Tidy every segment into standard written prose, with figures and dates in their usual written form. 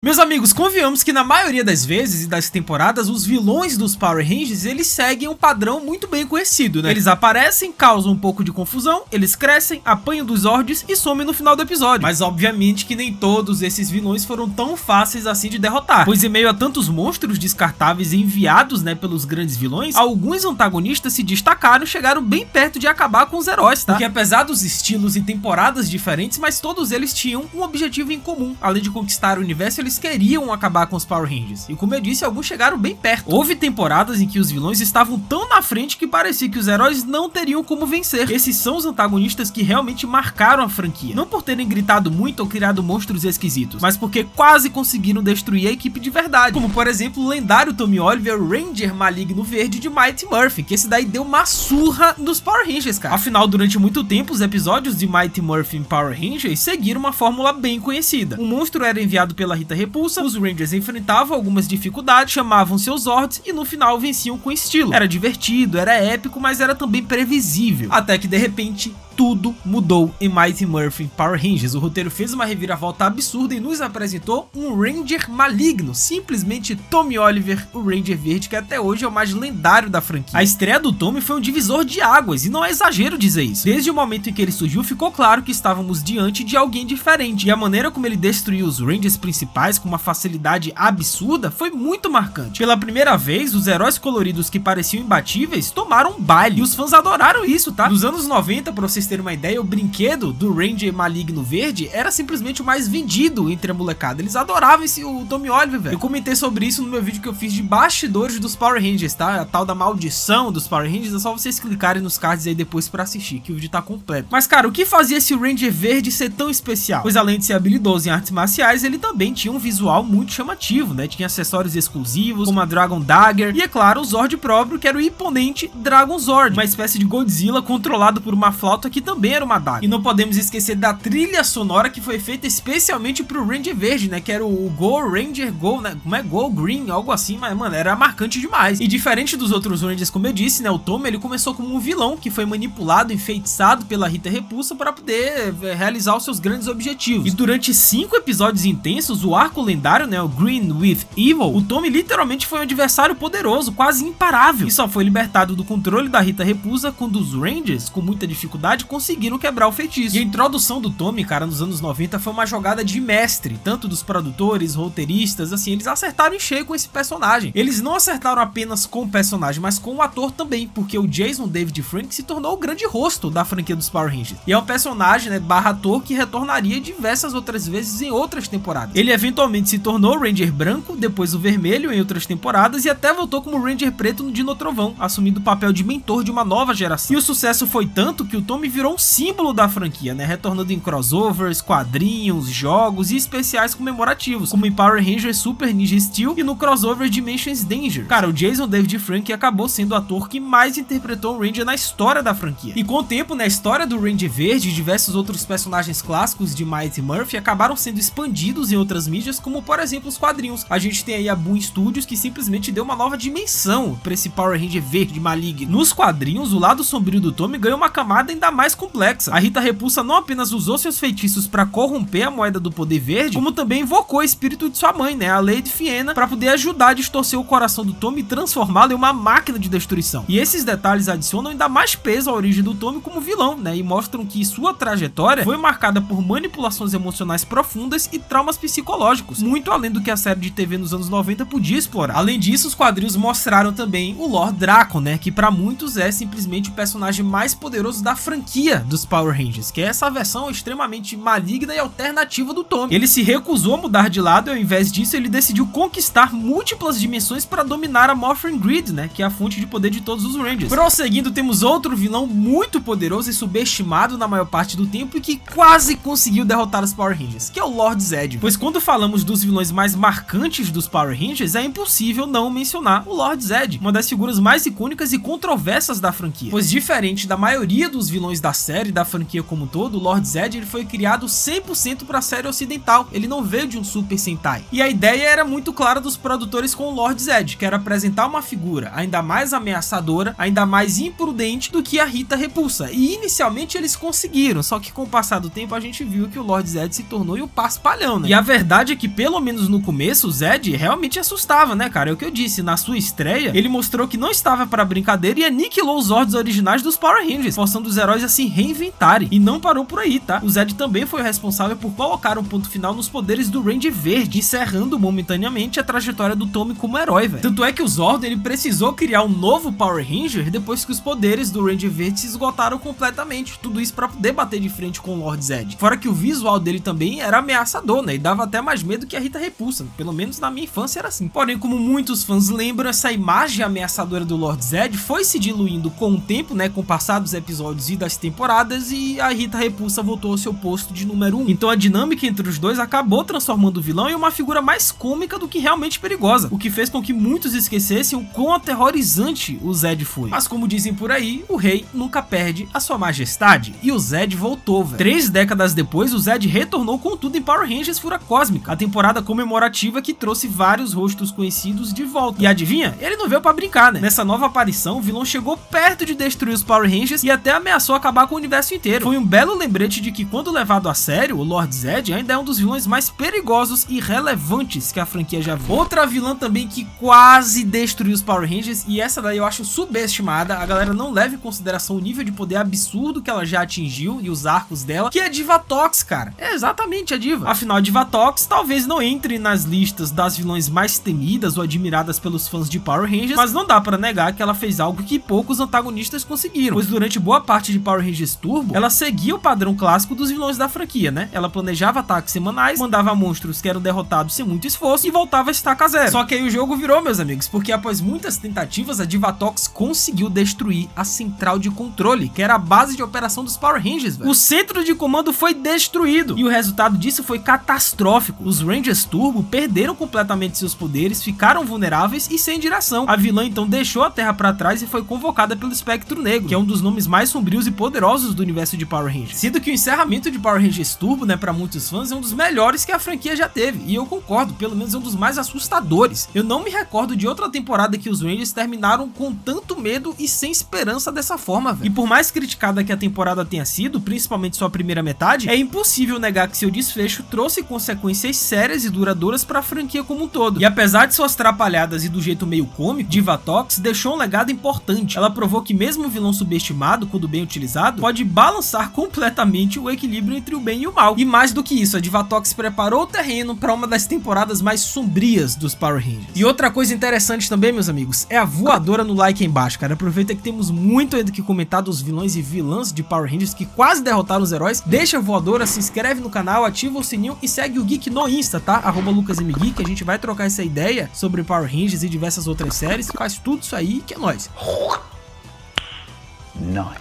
Meus amigos, convenhamos que na maioria das vezes e das temporadas, os vilões dos Power Rangers, eles seguem um padrão muito bem conhecido, né? Eles aparecem, causam um pouco de confusão, eles crescem, apanham dos Zords e somem no final do episódio. Mas obviamente que nem todos esses vilões foram tão fáceis assim de derrotar, pois em meio a tantos monstros descartáveis enviados, né, pelos grandes vilões, alguns antagonistas se destacaram e chegaram bem perto de acabar com os heróis, tá? Porque apesar dos estilos e temporadas diferentes, mas todos eles tinham um objetivo em comum. Além de conquistar o universo, eles queriam acabar com os Power Rangers. E como eu disse, alguns chegaram bem perto. Houve temporadas em que os vilões estavam tão na frente que parecia que os heróis não teriam como vencer. Esses são os antagonistas que realmente marcaram a franquia. Não por terem gritado muito ou criado monstros esquisitos, mas porque quase conseguiram destruir a equipe de verdade. Como por exemplo o lendário Tommy Oliver, o Ranger maligno verde de Mighty Murphy, que esse daí deu uma surra nos Power Rangers, cara. Afinal, durante muito tempo, os episódios de Mighty Murphy em Power Rangers seguiram uma fórmula bem conhecida. Um monstro era enviado pela Rita Repulsa, os Rangers enfrentavam algumas dificuldades, chamavam seus Zords e no final venciam com estilo. Era divertido, era épico, mas era também previsível. Até que de repente tudo mudou em Mighty Murphy Power Rangers. O roteiro fez uma reviravolta absurda e nos apresentou um Ranger maligno, simplesmente Tommy Oliver, o Ranger verde, que até hoje é o mais lendário da franquia. A estreia do Tommy foi um divisor de águas, e não é exagero dizer isso. Desde o momento em que ele surgiu, ficou claro que estávamos diante de alguém diferente, e a maneira como ele destruiu os Rangers principais com uma facilidade absurda foi muito marcante. Pela primeira vez, os heróis coloridos que pareciam imbatíveis tomaram um baile, e os fãs adoraram isso, tá? Nos anos 90, pra vocês terem uma ideia, o brinquedo do Ranger maligno verde era simplesmente o mais vendido entre a molecada. Eles adoravam o Tommy Oliver, velho. Eu comentei sobre isso no meu vídeo que eu fiz de bastidores dos Power Rangers, tá? A tal da maldição dos Power Rangers, é só vocês clicarem nos cards aí depois pra assistir, que o vídeo tá completo. Mas cara, o que fazia esse Ranger verde ser tão especial? Pois além de ser habilidoso em artes marciais, ele também tinha um visual muito chamativo, né? Tinha acessórios exclusivos, como a Dragon Dagger, e é claro, o Zord próprio, que era o imponente Dragon Zord, uma espécie de Godzilla controlado por uma flauta que também era uma daga. E não podemos esquecer da trilha sonora que foi feita especialmente pro Ranger verde, né? Que era o Go Ranger Go, né? Como é? Go Green, algo assim, mas mano, era marcante demais. E diferente dos outros Rangers, como eu disse, né? O Tommy, ele começou como um vilão que foi manipulado, enfeitiçado pela Rita Repulsa para poder realizar os seus grandes objetivos. E durante 5 episódios intensos, o arco lendário, né? O Green with Evil, o Tommy literalmente foi um adversário poderoso, quase imparável. E só foi libertado do controle da Rita Repulsa quando os Rangers, com muita dificuldade, conseguiram quebrar o feitiço. E a introdução do Tommy, cara, nos anos 90 foi uma jogada de mestre, tanto dos produtores, roteiristas, assim, eles acertaram em cheio com esse personagem. Eles não acertaram apenas com o personagem, mas com o ator também, porque o Jason David Frank se tornou o grande rosto da franquia dos Power Rangers. E é um personagem, né, barra ator, que retornaria diversas outras vezes em outras temporadas. Ele eventualmente se tornou o Ranger branco, depois o vermelho em outras temporadas, e até voltou como Ranger preto no Dino Trovão, assumindo o papel de mentor de uma nova geração. E o sucesso foi tanto que o Tommy virou um símbolo da franquia, né, retornando em crossovers, quadrinhos, jogos e especiais comemorativos, como em Power Rangers Super Ninja Steel e no crossover Dimensions Danger. Cara, o Jason David Frank acabou sendo o ator que mais interpretou um Ranger na história da franquia. E com o tempo, na história do Ranger Verde e diversos outros personagens clássicos de Mighty Murphy acabaram sendo expandidos em outras mídias, como por exemplo os quadrinhos. A gente tem aí a Boom Studios, que simplesmente deu uma nova dimensão para esse Power Ranger verde maligno. Nos quadrinhos, o lado sombrio do Tommy ganhou uma camada ainda mais complexa. A Rita Repulsa não apenas usou seus feitiços para corromper a moeda do poder verde, como também invocou o espírito de sua mãe, né, a Lady Fiena, para poder ajudar a distorcer o coração do Tommy e transformá-lo em uma máquina de destruição. E esses detalhes adicionam ainda mais peso à origem do Tommy como vilão, né, e mostram que sua trajetória foi marcada por manipulações emocionais profundas e traumas psicológicos, muito além do que a série de TV nos anos 90 podia explorar. Além disso, os quadrinhos mostraram também o Lord Drakkon, né, que para muitos é simplesmente o personagem mais poderoso da franquia dos Power Rangers, que é essa versão extremamente maligna e alternativa do Tommy. Ele se recusou a mudar de lado e ao invés disso ele decidiu conquistar múltiplas dimensões para dominar a Morphin Grid, né, que é a fonte de poder de todos os Rangers. Prosseguindo, temos outro vilão muito poderoso e subestimado na maior parte do tempo e que quase conseguiu derrotar os Power Rangers, que é o Lord Zedd. Pois quando falamos dos vilões mais marcantes dos Power Rangers, é impossível não mencionar o Lord Zedd, uma das figuras mais icônicas e controversas da franquia. Pois diferente da maioria dos vilões vilões da série, da franquia como um todo, o Lord Zed ele foi criado 100% para a série ocidental, ele não veio de um Super Sentai. E a ideia era muito clara dos produtores com o Lord Zed, que era apresentar uma figura ainda mais ameaçadora, ainda mais imprudente do que a Rita Repulsa. E inicialmente eles conseguiram, só que com o passar do tempo a gente viu que o Lord Zed se tornou um paspalhão, né? E a verdade é que pelo menos no começo o Zed realmente assustava, né, cara? É o que eu disse, na sua estreia ele mostrou que não estava para brincadeira e aniquilou os Zords originais dos Power Rangers, forçando os heróis a se reinventarem. E não parou por aí, tá? O Zed também foi o responsável por colocar um ponto final nos poderes do Ranger Verde, encerrando momentaneamente a trajetória do Tommy como herói, velho. Tanto é que o Zordon ele precisou criar um novo Power Ranger depois que os poderes do Ranger Verde se esgotaram completamente. Tudo isso para poder bater de frente com o Lord Zed. Fora que o visual dele também era ameaçador, né? E dava até mais medo que a Rita Repulsa. Pelo menos na minha infância era assim. Porém, como muitos fãs lembram, essa imagem ameaçadora do Lord Zed foi se diluindo com o tempo, né? Com o passar dos episódios e das temporadas, e a Rita Repulsa voltou ao seu posto de número 1. Então a dinâmica entre os dois acabou transformando o vilão em uma figura mais cômica do que realmente perigosa, o que fez com que muitos esquecessem o quão aterrorizante o Zed foi. Mas como dizem por aí, o rei nunca perde a sua majestade, e o Zed voltou, velho. 3 décadas depois, o Zed retornou com tudo em Power Rangers Fúria Cósmica, a temporada comemorativa que trouxe vários rostos conhecidos de volta. E adivinha? Ele não veio pra brincar, né? Nessa nova aparição, o vilão chegou perto de destruir os Power Rangers e até ameaçou acabar com o universo inteiro. Foi um belo lembrete de que, quando levado a sério, o Lord Zed ainda é um dos vilões mais perigosos e relevantes que a franquia já viu. Outra vilã também que quase destruiu os Power Rangers, e essa daí eu acho subestimada, a galera não leva em consideração o nível de poder absurdo que ela já atingiu e os arcos dela, que é a Divatox, cara. É exatamente a Diva. Afinal, a Divatox talvez não entre nas listas das vilões mais temidas ou admiradas pelos fãs de Power Rangers, mas não dá pra negar que ela fez algo que poucos antagonistas conseguiram, pois durante boa parte de Power Rangers Turbo, ela seguia o padrão clássico dos vilões da franquia, né? Ela planejava ataques semanais, mandava monstros que eram derrotados sem muito esforço e voltava a estaca zero. Só que aí o jogo virou, meus amigos, porque após muitas tentativas, a Divatox conseguiu destruir a central de controle, que era a base de operação dos Power Rangers, velho. O centro de comando foi destruído, e o resultado disso foi catastrófico. Os Rangers Turbo perderam completamente seus poderes, ficaram vulneráveis e sem direção. A vilã então deixou a Terra pra trás e foi convocada pelo Espectro Negro, que é um dos nomes mais sombrios e poderosos do universo de Power Rangers. Sendo que o encerramento de Power Rangers Turbo, né, pra muitos fãs, é um dos melhores que a franquia já teve, e eu concordo, pelo menos é um dos mais assustadores. Eu não me recordo de outra temporada que os Rangers terminaram com tanto medo e sem esperança dessa forma, velho. E por mais criticada que a temporada tenha sido, principalmente sua primeira metade, é impossível negar que seu desfecho trouxe consequências sérias e duradouras pra franquia como um todo. E apesar de suas trapalhadas e do jeito meio cômico, Divatox deixou um legado importante. Ela provou que mesmo um vilão subestimado, quando bem utilizado, pode balançar completamente o equilíbrio entre o bem e o mal. E mais do que isso, a Divatox preparou o terreno para uma das temporadas mais sombrias dos Power Rangers. E outra coisa interessante também, meus amigos, é a voadora no like aí embaixo, cara. Aproveita que temos muito ainda que comentar dos vilões e vilãs de Power Rangers que quase derrotaram os heróis. Deixa a voadora, se inscreve no canal, ativa o sininho e segue o Geek no Insta, tá? @LucasMGeek, a gente vai trocar essa ideia sobre Power Rangers e diversas outras séries. Faz tudo isso aí que é nóis.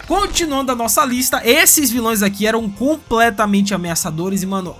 Continuando a nossa lista, esses vilões aqui eram completamente ameaçadores e, mano,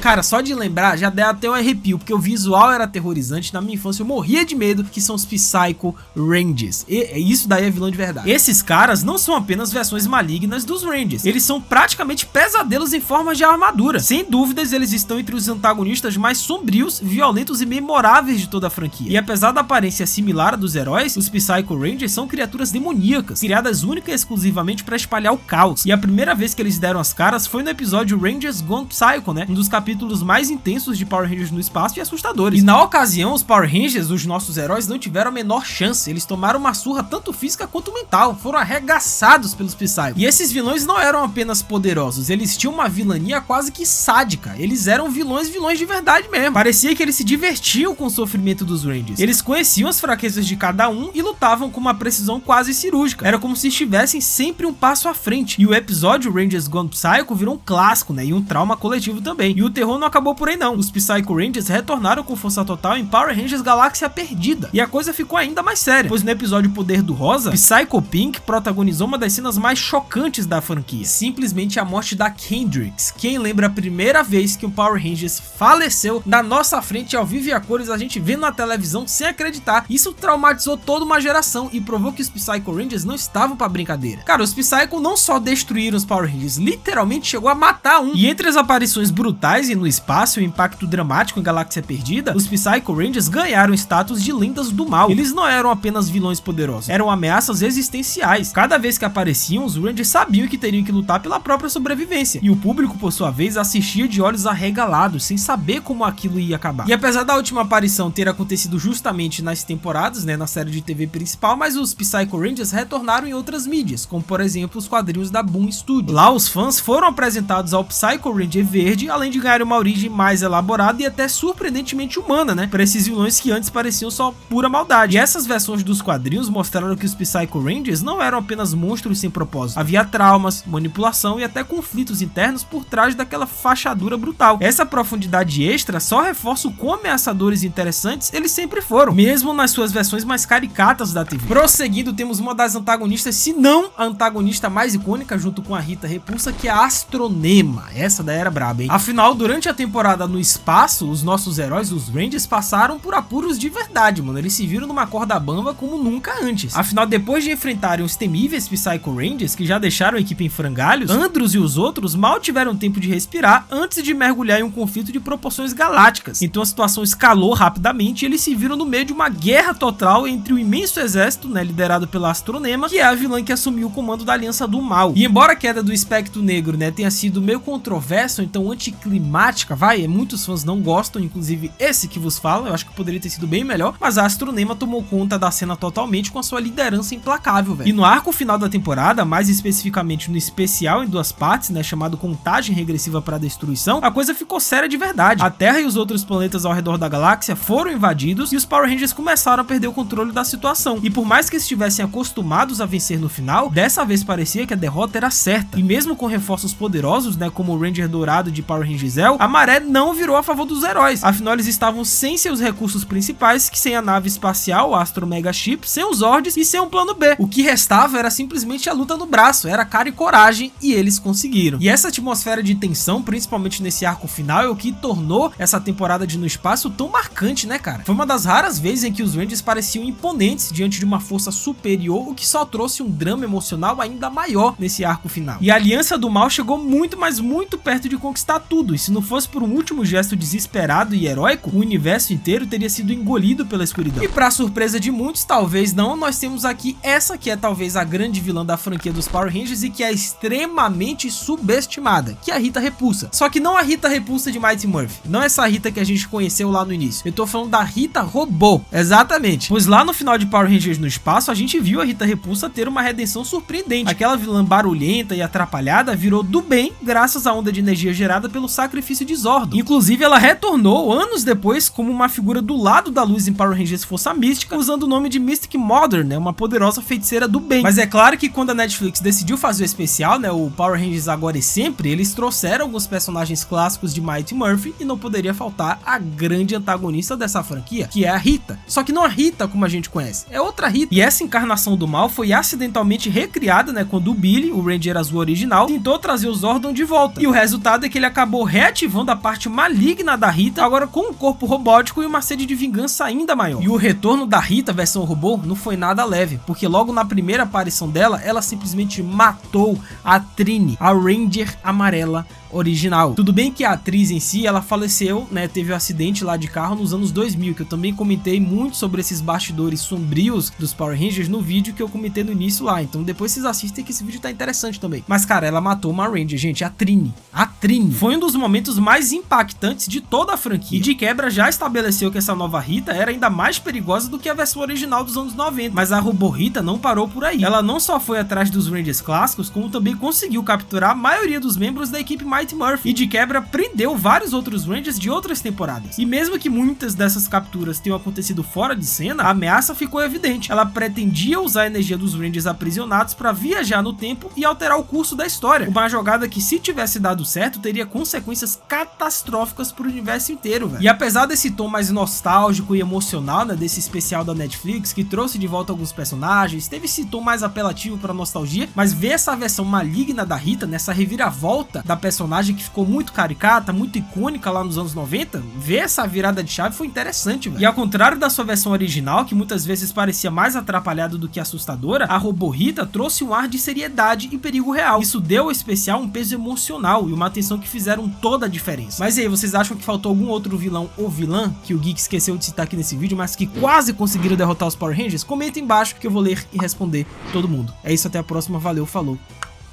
cara, só de lembrar já dá até um arrepio, porque o visual era aterrorizante. Na minha infância eu morria de medo, que são os Psycho Rangers. E isso daí é vilão de verdade. Esses caras não são apenas versões malignas dos Rangers, eles são praticamente pesadelos em forma de armadura. Sem dúvidas, eles estão entre os antagonistas mais sombrios, violentos e memoráveis de toda a franquia. E apesar da aparência similar à dos heróis, os Psycho Rangers são criaturas demoníacas, criadas única e exclusivamente para espalhar o caos. E a primeira vez que eles deram as caras foi no episódio Rangers Gone Psycho, né? Um dos capítulos mais intensos de Power Rangers no espaço e assustadores. E na ocasião, os Power Rangers, os nossos heróis, não tiveram a menor chance. Eles tomaram uma surra tanto física quanto mental. Foram arregaçados pelos Psycho. E esses vilões não eram apenas poderosos, eles tinham uma vilania quase que sádica. Eles eram vilões de verdade mesmo. Parecia que eles se divertiam com o sofrimento dos Rangers. Eles conheciam as fraquezas de cada um e lutavam com uma precisão quase cirúrgica. Era como se estivessem sempre um passo à frente. E o episódio Rangers Gone Psycho virou um clássico, né? E um trauma coletivo também. E o terror não acabou por aí não. Os Psycho Rangers retornaram com força total em Power Rangers Galáxia Perdida. E a coisa ficou ainda mais séria, pois no episódio Poder do Rosa, Psycho Pink protagonizou uma das cenas mais chocantes da franquia. Simplesmente a morte da Kendrix. Quem lembra a primeira vez que um Power Rangers faleceu na nossa frente ao vivo e a cores, a gente vendo na televisão sem acreditar? Isso traumatizou toda uma geração e provou que os Psycho Rangers não estavam pra brincadeira. Cara, os Psycho não só destruíram os Power Rangers, literalmente chegou a matar um. E entre as aparições brutais e no espaço e o impacto dramático em Galáxia Perdida, os Psycho Rangers ganharam status de lendas do mal. Eles não eram apenas vilões poderosos, eram ameaças existenciais. Cada vez que apareciam, os Rangers sabiam que teriam que lutar pela própria sobrevivência. E o público, por sua vez, assistia de olhos arregalados, sem saber como aquilo ia acabar. E apesar da última aparição ter acontecido justamente nas temporadas, né, na série de TV principal, mas os Psycho Rangers retornaram em outras mídias, como por exemplo os quadrinhos da Boom Studio. Lá os fãs foram apresentados ao Psycho Ranger verde, além de ganhar uma origem mais elaborada e até surpreendentemente humana, né, para esses vilões que antes pareciam só pura maldade. E essas versões dos quadrinhos mostraram que os Psycho Rangers não eram apenas monstros sem propósito. Havia traumas, manipulação e até conflitos internos por trás daquela fachadura brutal. Essa profundidade extra só reforça o quão ameaçadores e interessantes eles sempre foram, mesmo nas suas versões mais caricatas da TV. Prosseguindo, temos uma das antagonistas, se não a antagonista mais icônica, junto com a Rita Repulsa, que é a Astronema. Essa daí era braba, hein? Afinal, durante a temporada no espaço, os nossos heróis, os Rangers, passaram por apuros de verdade, mano. Eles se viram numa corda bamba como nunca antes. Afinal, depois de enfrentarem os temíveis Psycho Rangers, que já deixaram a equipe em frangalhos, Andros e os outros mal tiveram tempo de respirar antes de mergulhar em um conflito de proporções galácticas. Então a situação escalou rapidamente e eles se viram no meio de uma guerra total entre o imenso exército, né, liderado pela Astronema, que é a vilã que assumiu o comando da Aliança do Mal. E embora a queda do Espectro Negro, né, tenha sido meio controversa, então anticlimática, muitos fãs não gostam, inclusive esse que vos fala, eu acho que poderia ter sido bem melhor, mas a Astronema tomou conta da cena totalmente com a sua liderança implacável, velho. E no arco final da temporada, mais especificamente no especial em 2 partes, né, chamado Contagem Regressiva para a Destruição, a coisa ficou séria de verdade. A Terra e os outros planetas ao redor da galáxia foram invadidos e os Power Rangers começaram a perder o controle da situação. E por mais que estivessem acostumados a vencer no final, dessa vez parecia que a derrota era certa. E mesmo com reforços poderosos, né, como o Ranger Dourado de Power Rangers Zell, a maré não virou a favor dos heróis. Afinal, eles estavam sem seus recursos principais, que sem a nave espacial, o Astro Mega Chip, sem os Zords e sem um plano B. O que restava era simplesmente a luta no braço, era cara e coragem, e eles conseguiram. E essa atmosfera de tensão, principalmente nesse arco final, é o que tornou essa temporada de No Espaço tão marcante, né, cara? Foi uma das raras vezes em que os Rangers pareciam imponentes diante de uma força superior, o que só trouxe um drama emocional ainda maior nesse arco final. E a Aliança do Mal chegou muito, mas muito perto de conquistar tudo, e se não fosse por um último gesto desesperado e heróico, o universo inteiro teria sido engolido pela escuridão. E pra surpresa de muitos, talvez não, nós temos aqui essa que é talvez a grande vilã da franquia dos Power Rangers e que é extremamente subestimada, que é a Rita Repulsa. Só que não a Rita Repulsa de Mighty Murphy, não essa Rita que a gente conheceu lá no início. Eu tô falando da Rita Robô, exatamente. Pois lá no final de Power Rangers no Espaço, a gente viu a Rita Repulsa ter uma redenção surpreendente. Aquela vilã barulhenta e atrapalhada virou do bem graças à onda de energia gerada pelo sacrifício de Zordon. Inclusive, ela retornou anos depois como uma figura do lado da luz em Power Rangers Força Mística, usando o nome de Mystic Mother, né, uma poderosa feiticeira do bem. Mas é claro que quando a Netflix decidiu fazer o especial, né, o Power Rangers Agora e Sempre, eles trouxeram alguns personagens clássicos de Mighty Murphy e não poderia faltar a grande antagonista dessa franquia, que é a Rita. Só que não a Rita como a gente conhece, é outra Rita. E essa encarnação do mal foi acidentalmente recriada, né, quando o Billy, o Ranger Azul original, tentou trazer o Zordon de volta. E o resultado é que ele acabou reativando a parte maligna da Rita, agora com um corpo robótico e uma sede de vingança ainda maior. E o retorno da Rita versão robô não foi nada leve, porque logo na primeira aparição dela, ela simplesmente matou a Trini, a Ranger amarela original. Tudo bem que a atriz em si, ela faleceu, né, teve um acidente lá de carro nos anos 2000, que eu também comentei muito sobre esses bastidores sombrios dos Power Rangers no vídeo que eu comentei no início lá, então depois vocês assistem que esse vídeo tá interessante também. Mas cara, ela matou uma Ranger, gente, a Trini. A Trini foi um dos momentos mais impactantes de toda a franquia, e de quebra já estabeleceu que essa nova Rita era ainda mais perigosa do que a versão original dos anos 90, mas a robô Rita não parou por aí. Ela não só foi atrás dos Rangers clássicos, como também conseguiu capturar a maioria dos membros da equipe Mighty Mighty Murphy e de quebra prendeu vários outros Rangers de outras temporadas. E mesmo que muitas dessas capturas tenham acontecido fora de cena, a ameaça ficou evidente. Ela pretendia usar a energia dos Rangers aprisionados para viajar no tempo e alterar o curso da história. Uma jogada que, se tivesse dado certo, teria consequências catastróficas pro universo inteiro, velho. E apesar desse tom mais nostálgico e emocional, né, desse especial da Netflix, que trouxe de volta alguns personagens, teve esse tom mais apelativo pra nostalgia, mas ver essa versão maligna da Rita, nessa reviravolta da personagem que ficou muito caricata, muito icônica lá nos anos 90, ver essa virada de chave foi interessante, velho. E ao contrário da sua versão original, que muitas vezes parecia mais atrapalhada do que assustadora, a Robô Rita trouxe um ar de seriedade e perigo real. Isso deu ao especial um peso emocional e uma atenção que fizeram toda a diferença. Mas e aí, vocês acham que faltou algum outro vilão ou vilã que o Geek esqueceu de citar aqui nesse vídeo, mas que quase conseguiram derrotar os Power Rangers? Comenta embaixo que eu vou ler e responder todo mundo. É isso, até a próxima, valeu, falou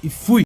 e fui!